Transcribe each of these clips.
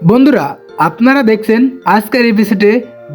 বন্ধুরা, আপনারা দেখছেন আজকের এপিসোডে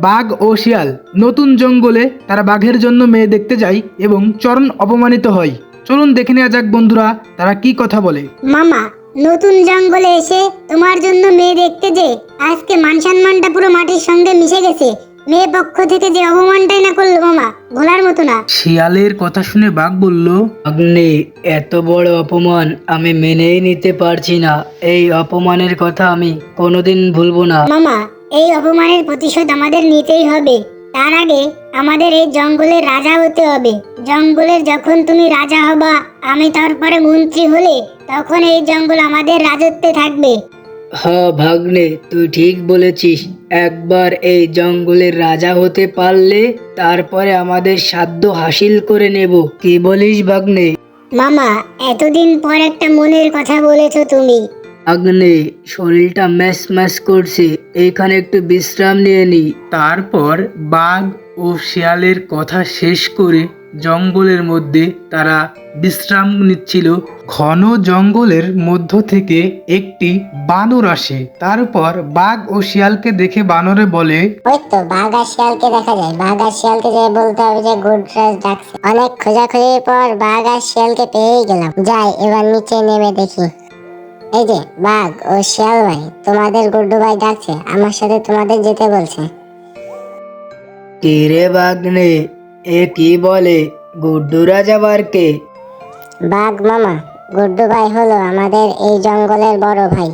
বাঘ ও শিয়াল নতুন জঙ্গলে তারা বাঘের জন্য মেয়ে দেখতে যায় এবং চরম অপমানিত হয়। চলুন দেখে নেওয়া যাক বন্ধুরা তারা কি কথা বলে। মামা, নতুন জঙ্গলে এসে তোমার জন্য মেয়ে দেখতে যে আজকে মান সম্মানটা পুরো মাটির সঙ্গে মিশে গেছে। মেয়ে পক্ষ থেকে যে অপমানটাই না করলো মামা, ভোলার মতো না। শিয়ালের কথা শুনে বাঘ বলল, আগ্নে, এত বড় অপমান আমি মেনেই নিতে পারছি না। এই অপমানের কথা আমি কোনোদিন ভুলবো না। মামা, এই অপমানের প্রতিশোধ আমাদের নিতেই হবে। তার আগে আমাদের এই জঙ্গলের রাজা হতে হবে। জঙ্গলের যখন তুমি রাজা হবা, আমি তারপরে মন্ত্রী হলে, তখন এই জঙ্গল আমাদের রাজত্বে থাকবে। হ্যাঁ ভাগ্নে, তুই ঠিক বলেছিস। একবার এই জঙ্গলের রাজা হতে পারলে তারপরে আমাদের সাধ্য হাসিল করে নেব। কি বলিস ভাগ্নে? মামা, এতদিন পর একটা মনের কথা বলেছো তুমি। ভাগ্নে, শরীরটা ম্যাচ ম্যাচ করছে, এইখানে একটু বিশ্রাম নিয়ে নি। তারপর বাঘ ও শিয়ালের কথা শেষ করে জঙ্গলের মধ্যে তারা বিশ্রাম নিচ্ছিল। ঘন জঙ্গলের মধ্য থেকে একটি বানর আসে। তারপর বাঘ ও শিয়ালকে দেখে বানরে বলে, ওই তো বাঘ আর শিয়ালকে দেখা যায়। বাঘ আর শিয়ালকে যে বলতে হবে যে গুডরাজ ডাকছে। অনেক খোঁজাখুঁজির পর বাঘ আর শিয়ালকে পেয়েই গেলাম। যাই এবার নিচে নেমে দেখি। এই যে বাঘ ও শিয়াল ভাই, তোমাদের গুড্ডু ভাই ডাকছে, আমার সাথে তোমাদের যেতে বলছে। কি রে ভাগ্নে, এ কি বলে? গুড্ডু রাজা আবার কে? বাঘ মামা, গুড্ডু ভাই হলো আমাদের এই জঙ্গলের বড় ভাই।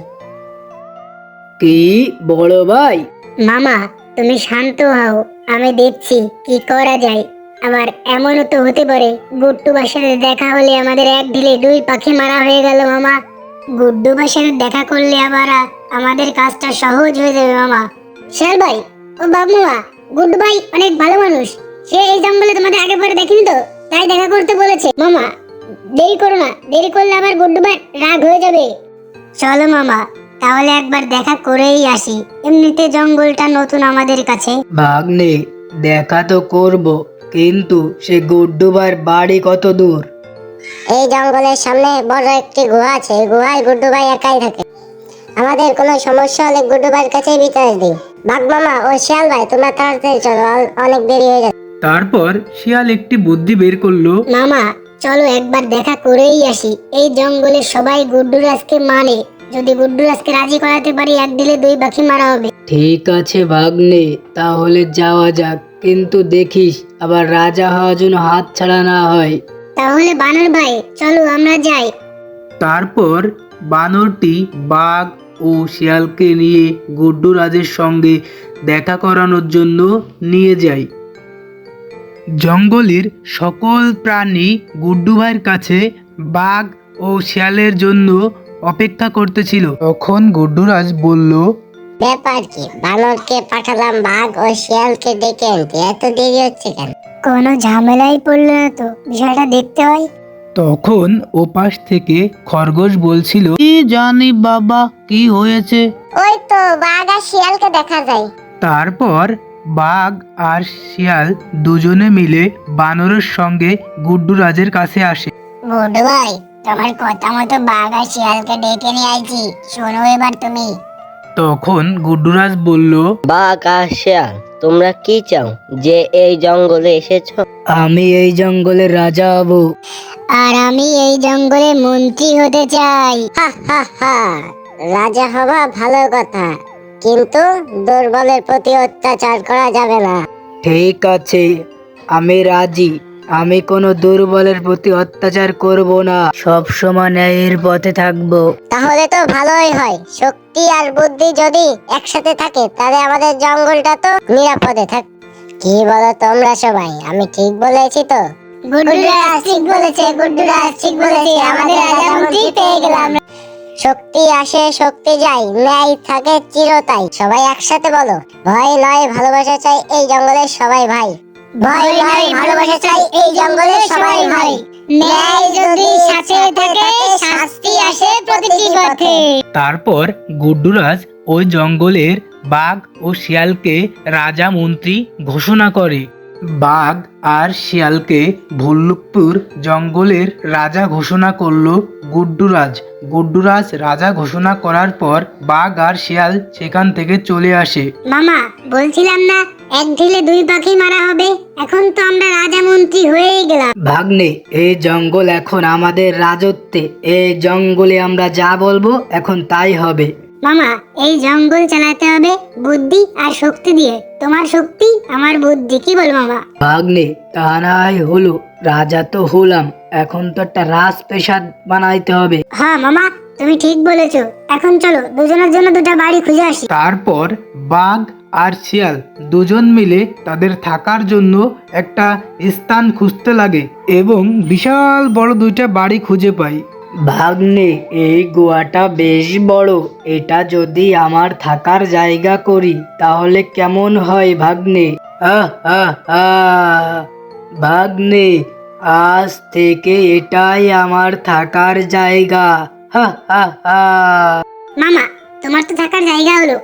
কি বড় ভাই? মামা, তুমি শান্ত হও, আমি দেখছি কি করা যায়। আবার এমনও তো হতে পারে গুড্ডু ভাইয়ের সাথে দেখা হলে আমাদের এক ঢিলে দুই পাখি মারা হয়ে গেল মামা। গুড্ডু ভাইয়ের সাথে দেখা করলে আবার আমাদের কাজটা সহজ হয়ে যাবে মামা। শিয়াল ভাই ও বাঘ মামা, গুড্ডু ভাই অনেক ভালো মানুষ। সে এই জঙ্গলে তোমাদের আগে পরে দেখেনি তো, তাই দেখা করতে বলেছে। মামা দেরি করো না, দেরি করলে আবার গুড্ডু ভাই রাগ হয়ে যাবে। চলো মামা, তাহলে একবার দেখা করেই আসি। এমনিতে জঙ্গলটা নতুন আমাদের কাছে। ভাগ্নে, দেখা তো করব, কিন্তু সে গুড্ডু ভাইয়ের বাড়ি কত দূর? এই জঙ্গলের সামনে বড় একটি গুহা আছে, এই গুহায় গুড্ডু ভাই একাই থাকে। আমাদের কোনো সমস্যা হলে গুড্ডু ভাইয়ের কাছেই বিচার দিই। বাঘ মামা ও শিয়াল ভাই, তোমরা তাড়াতাড়ি চলো, অনেক দেরি হয়ে যাচ্ছে। তারপর শিয়াল একটি বুদ্ধি বের করলো। মামা চলো একবার দেখা করেই আসি। এই জঙ্গলের সবাই গুড্ডু রাজকে মানে, যদি গুড্ডু রাজকে রাজি করাতে পারি এক দিলে দুই পাখি মারা হবে। ঠিক আছে ভাগ্নে, তাহলে যাওয়া যাক, কিন্তু দেখিস আবার রাজা হওয়ার জন্য হাত ছাড়া না হয়। তাহলে বানর ভাই চলো আমরা যাই। তারপর বানরটি বাঘ ও শিয়ালকে নিয়ে গুড্ডু রাজের সঙ্গে দেখা করানোর জন্য নিয়ে যায়। জঙ্গলের সকল প্রাণী গুড্ডু ভাইয়ের কাছে বাঘ ও শিয়ালের জন্য অপেক্ষা করতেছিল। তখন গুড্ডুরাজ বলল, ব্যাপার কি, বানরকে পাঠালাম বাঘ ও শিয়ালকে ডেকে আনতে, এত দেরি হচ্ছে কেন? কোনো ঝামেলাই পড়লো না তো, বিষয়টা দেখতে হয়। তখন ওপাশ থেকে খরগোশ বলছিল, কি জানি বাবা কি হয়েছে। ওই তো বাঘ আর শিয়ালকে দেখা যায়। তারপর বাঘ আর শিয়াল দুজনে মিলে বানরের সঙ্গে গুড্ডু রাজের কাছে আসে। গুড্ডু ভাই, তোমার কথা মতো বাঘ আর শিয়ালকে ডেকে নিয়ে আইছি, শোনো এবার তুমি। তখন গুড্ডুরাজ বলল, বাঘ আর শিয়াল, তোমরা কি চাও যে এই জঙ্গলে এসেছো? আমি এই জঙ্গলের রাজা হব। আর আমি এই জঙ্গলে মন্ত্রী হতে চাই। হা হা হা, রাজা হওয়া ভালো কথা, কিন্তু দুর্বলের প্রতি অত্যাচার করা যাবে না। ঠিক আছে, আমি রাজি। আমি কোনো দুর্বলের প্রতি অত্যাচার করব না, সব সময় ন্যায়ের পথে থাকবো। তাহলে তো ভালোই হয়, শক্তি আর বুদ্ধি যদি একসাথে থাকে তাহলে আমাদের জঙ্গলটা তো নিরাপদে থাক। কি বলো তোমরা সবাই, আমি ঠিক বলেছি তো? গুড্ডুরাজ ঠিক বলেছে, গুড্ডুরাজ ঠিক বলেছে, আমাদের রাজা মন্ত্রী পেয়ে গেলাম। শক্তি আসে শক্তি যায়, ন্যায় থাকে চিরতাই। সবাই একসাথে বলো, ভয় নয় ভালোবাসা চাই এই জঙ্গলের সবাই ভাই। ভয় নয় ভালোবাসা চাই এই জঙ্গলের সবাই ভাই। ন্যায় যদি সাথে থাকে, শাস্তি আসে প্রতিটি পথে। তারপর গুড্ডুরাজ ওই জঙ্গলের বাঘ ও শিয়ালকে রাজা মন্ত্রী ঘোষণা করে। বাঘ আর শিয়ালকে ভল্লুকপুর জঙ্গলের রাজা ঘোষণা করলো গুড্ডুরাজ। গুড্ডুরাজ রাজা ঘোষণা করার পর বাঘ আর শিয়াল সেখান থেকে চলে আসে। মামা, বলছিলাম না এক ঢিলে দুই পাখি মারা হবে? এখন তো আমরা রাজা মন্ত্রী হয়েই গেলাম। ভাগ্নে, এই জঙ্গল এখন আমাদের রাজত্বে। এই জঙ্গলে আমরা যা বলবো এখন তাই হবে। মামা, এই জঙ্গল চালাতে হবে বুদ্ধি আর শক্তি দিয়ে। তোমার শক্তি, আমার বুদ্ধি, কি বল মামা? ভাগ্নে, তা নাই হলো, রাজা তো হলাম, এখন তো একটা রাজপ্রাসাদ বানাইতে হবে। হ্যাঁ মামা, তুমি ঠিক বলেছো। এখন চলো দুজনের জন্য দুটো বাড়ি খুঁজে আসি। তারপর বাঘ আর শিয়াল দুজন মিলে তাদের থাকার জন্য একটা স্থান খুঁজতে লাগে এবং বিশাল বড় দুইটা বাড়ি খুঁজে পায়। ভাগ্নে, এই গুহাটা বেশ বড়, এটা যদি আমার থাকার জায়গা করি তাহলে কেমন হয় ভাগ্নে? আহ আহ আহ ভাগ্নে, আজ থেকে এটাই আমার থাকার জায়গা। হা হা হা। মামা, তোমার তো থাকার জায়গা হলো,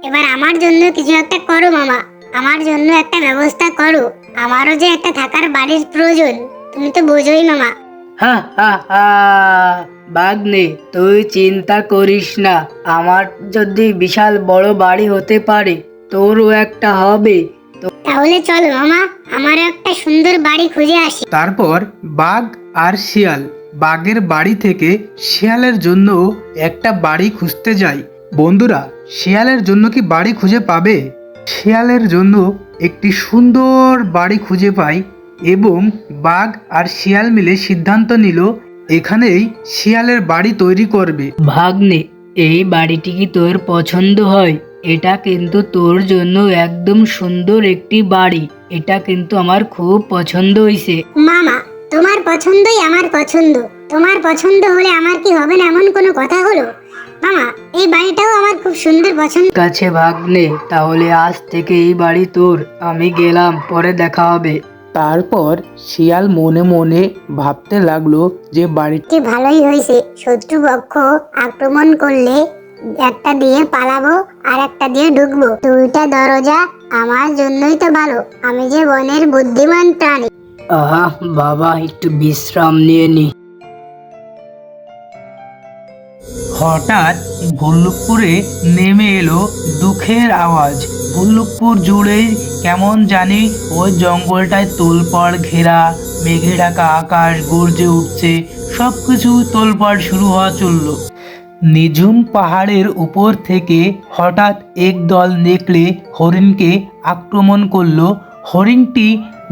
এবার আমার জন্য কিছু একটা করো মামা। আমার জন্য একটা ব্যবস্থা করো, আমারও যে একটা থাকার বাড়ির প্রয়োজন, তুমি তো বোঝোই মামা। হা হা হা। ভাগ্নে, তুই চিন্তা করিস না, আমার যদি বিশাল বড় বাড়ি হতে পারে তোরও একটা হবে। তাহলে চলো মামা, আমারও একটা সুন্দর বাড়ি খুঁজে আসি। তারপর বাঘ আর শিয়াল বাঘের বাড়ি থেকে শিয়ালের জন্য একটা বাড়ি খুঁজতে যায়। বন্ধুরা, শিয়ালের জন্য কি বাড়ি খুঁজে পাবে? শিয়ালের জন্য একটি সুন্দর বাড়ি খুঁজে পায় এবং বাঘ আর শিয়াল মিলে সিদ্ধান্ত নিল এখানেই শিয়ালের বাড়ি তৈরি করবে। ভাগ্নে, এই বাড়িটি কি তোর পছন্দ হয়? এটা কিন্তু তোর জন্য একদম সুন্দর একটি বাড়ি, এটা কিন্তু আমার খুব পছন্দ হয়েছে। মামা, তোমার পছন্দই আমার পছন্দ। তোমার পছন্দ হলে আমার কি হবে না, এমন কোনো কথা হলো? মামা, এই বাড়িটাও আমার খুব সুন্দর পছন্দ। ঠিক আছে ভাগ্নে, তাহলে আজ থেকে এই বাড়ি তোর। আমি গেলাম, পরে দেখা হবে। তারপর শিয়াল মনে মনে ভাবতে লাগলো যে বাড়িটি কি ভালোই হয়েছে, শত্রুপক্ষ আক্রমণ করলে একটা দিয়ে পালাবো আর একটা দিয়ে ঢুকবো। দুইটা দরজা আমার জন্যই তো ভালো, আমি যে বনের বুদ্ধিমান প্রাণী। আহা বাবা, একটু বিশ্রাম নিয়ে নি। হঠাৎ ভল্লুকপুরে নেমে এলো দুঃখের আওয়াজ। ভল্লুকপুর জুড়ে কেমন জানি ওই জঙ্গলটায় তোলপাড় ঘেরা, মেঘে ঢাকা আকাশ গর্জে উঠছে, সবকিছু তোলপাড় শুরু হওয়া চলল। নিঝুম পাহাড়ের উপর থেকে হঠাৎ একদল নেকড়ে হরিণকে আক্রমণ করলো। হরিণটি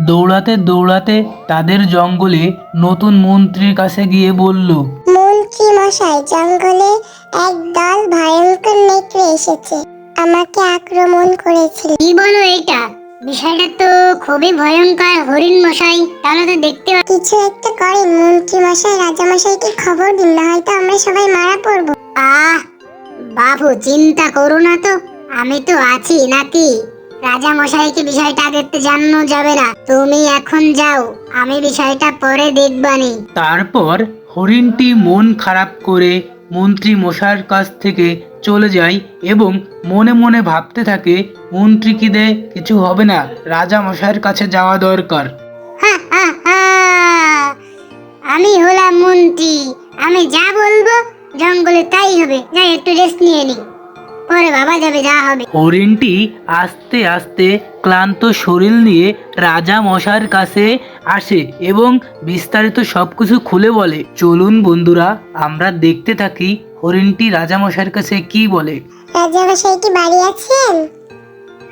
দৌড়াতে দৌড়াতে তাদের জঙ্গলে নতুন মন্ত্রীর কাছে গিয়ে বলল, মন্ত্রী মশাই, জঙ্গলে এক দল ভয়ঙ্কর নেকড়ে এসেছে, আমাকে আক্রমণ করেছিল। কি বলো এটা? বিষয়টা তো খুবই ভয়ঙ্কর হরিণ মশাই, তাহলে তো দেখতে কিছু একটা করেন মন্ত্রী মশাই, রাজা মশাইকে খবর দিন, না হয়তো আমরা সবাই মারা পড়বো। বাবু, চিন্তা করো না তো, আমি তো আছি নাকি? রাজা মশাইকে বিষয়টা আগে তো জানানো যাবে না, তুমি এখন যাও, আমি বিষয়টা পরে দেখবানি। তারপর হরিণটি মন খারাপ করে মন্ত্রী মশাইয়ের কাছ থেকে চলে যায় এবং মনে মনে ভাবতে থাকে মন্ত্রী কি দে কিছু হবে না, রাজা মশাইয়ের কাছে যাওয়া দরকার। আমি হলাম মন্ত্রী, আমি যা বলবো জঙ্গলে তাই হবে। যাই একটু রেস্ট নিয়ে নি, পরে বাবা যাবে যা হবে। হরিণটি আস্তে আস্তে ক্লান্ত শরীর নিয়ে রাজা মশাইয়ের কাছে আসে এবং বিস্তারিত সবকিছু খুলে বলে। চলুন বন্ধুরা, আমরা দেখতে থাকি হরিণটি রাজা মশাইয়ের কাছে কি বলে। রাজা মশাই কি বাড়ি আছেন?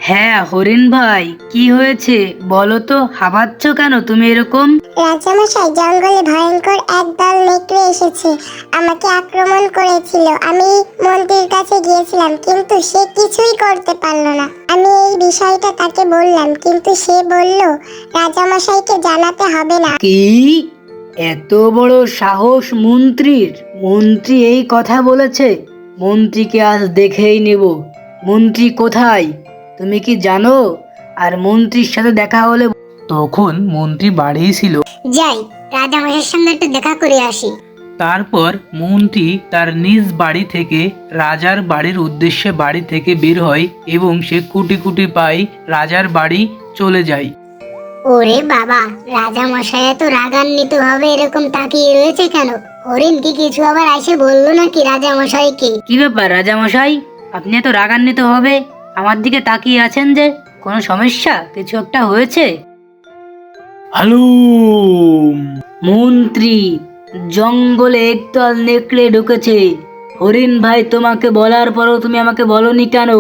হ্যাঁ হরিণ ভাই, কি হয়েছে বলো তো, হাঁপাচ্ছ কেন তুমি এরকম? রাজামশাই, জঙ্গলে ভয়ঙ্কর এক দল নেকড়ে এসেছে, আমাকে আক্রমণ করেছিল। আমি মন্ত্রীর কাছে গিয়েছিলাম, কিন্তু সে কিছুই করতে পারলো না। আমি এই বিষয়টা তাকে বললাম, কিন্তু সে বলল রাজামশাইকে জানাতে হবে না। কি? এত বড় সাহস মন্ত্রীর? মন্ত্রী এই কথা বলেছে? মন্ত্রীকে আজ দেখেই নেব। মন্ত্রী কোথায় তুমি কি জানো? আর মন্ত্রীর সাথে দেখা হলে? তখন মন্ত্রী বাড়িই ছিল। যাই, রাজামশাইয়ের সঙ্গে একটু দেখা করে আসি। তারপর মন্ত্রী তার নিজ বাড়ি থেকে রাজার বাড়ির উদ্দেশ্যে বাড়ি থেকে বের হয় এবং সে কুটি কুটি পায়ে রাজার বাড়ি চলে যায়। ওরে বাবা, রাজা মশাই এত রাগান্বিত হবে এরকম তাকিয়ে রয়েছে কেন? হরিণ কি কিছু আবার এসে বললো নাকি রাজা মশাইকে? কি ব্যাপার রাজামশাই, আপনি এত রাগান্বিত হবে আমার দিকে তাকিয়ে আছেন যে? কোনো সমস্যা, কিছু একটা হয়েছে? হ্যালো। মন্ত্রী, জঙ্গলে একদল নেকড়ে ঢুকেছে। হরিণ ভাই তোমাকে বলার পরও তুমি আমাকে বলনি কেন?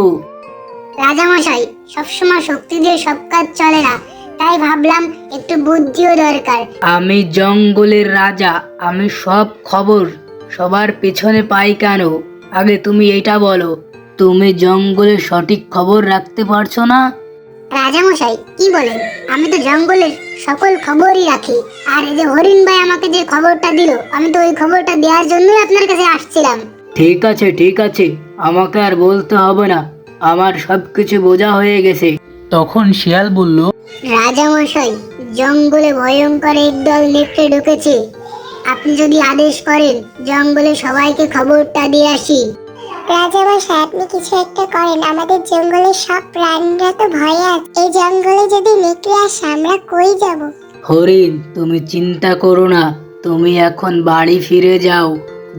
রাজা মশাই, সবসময় শক্তি দিয়ে সব কাজ চলে না, তাই ভাবলাম একটু বুদ্ধিও দরকার। আমি জঙ্গলের রাজা, আমি সব খবর সবার পেছনে পাই কেন? আগে তুমি এটা বলো, তুমি জঙ্গলের সঠিক খবর রাখতে পারছো না? রাজা মশাই কি বলেন? আমি তো জঙ্গলের সকল খবরই রাখি। আর এই যে হরিণ ভাই আমাকে যে খবরটা দিল, আমি তো ওই খবরটা দেওয়ার জন্যই আপনার কাছে আসছিলাম। ঠিক আছে ঠিক আছে, আমাকে আর বলতে হবে না, আমার সবকিছু বোঝা হয়ে গেছে। তখন শিয়াল বলল, রাজা মশাই, জঙ্গলে ভয়ঙ্কর একদল নেকড়ে ঢুকেছে। আপনি যদি আদেশ করেন জঙ্গলে সবাইকে খবরটা দিয়ে আসি। রাজা মশাই, আপনি কিছু একটা করেন, আমাদের জঙ্গলের সব প্রাণীরা তো ভয়ে আছে। এই জঙ্গলে যদি নেকড়ে আসে আমরা কই যাব? হরিণ, তুমি চিন্তা করো না, তুমি এখন বাড়ি ফিরে যাও,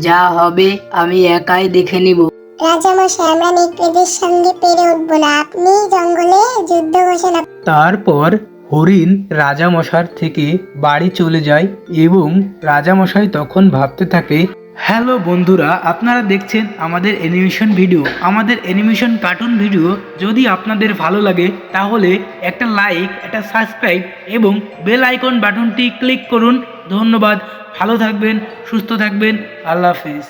যা হবে আমি একাই দেখে নিব। রাজা মশাই, আমরা নেকড়েদের সঙ্গে পেরে উঠবো না, আপনি জঙ্গলে যুদ্ধ ঘোষণা। তারপর হরিণ রাজামশার থেকে বাড়ি চলে যায় এবং রাজামশাই তখন ভাবতে থাকে, হ্যালো বন্ধুরা, আপনারা দেখছেন আমাদের অ্যানিমেশন ভিডিও। আমাদের অ্যানিমেশন কার্টুন ভিডিও যদি আপনাদের ভালো লাগে তাহলে একটা লাইক, একটা সাবস্ক্রাইব এবং বেল আইকন বাটনটি ক্লিক করুন। ধন্যবাদ। ভালো থাকবেন, সুস্থ থাকবেন। আল্লাহ হাফিজ।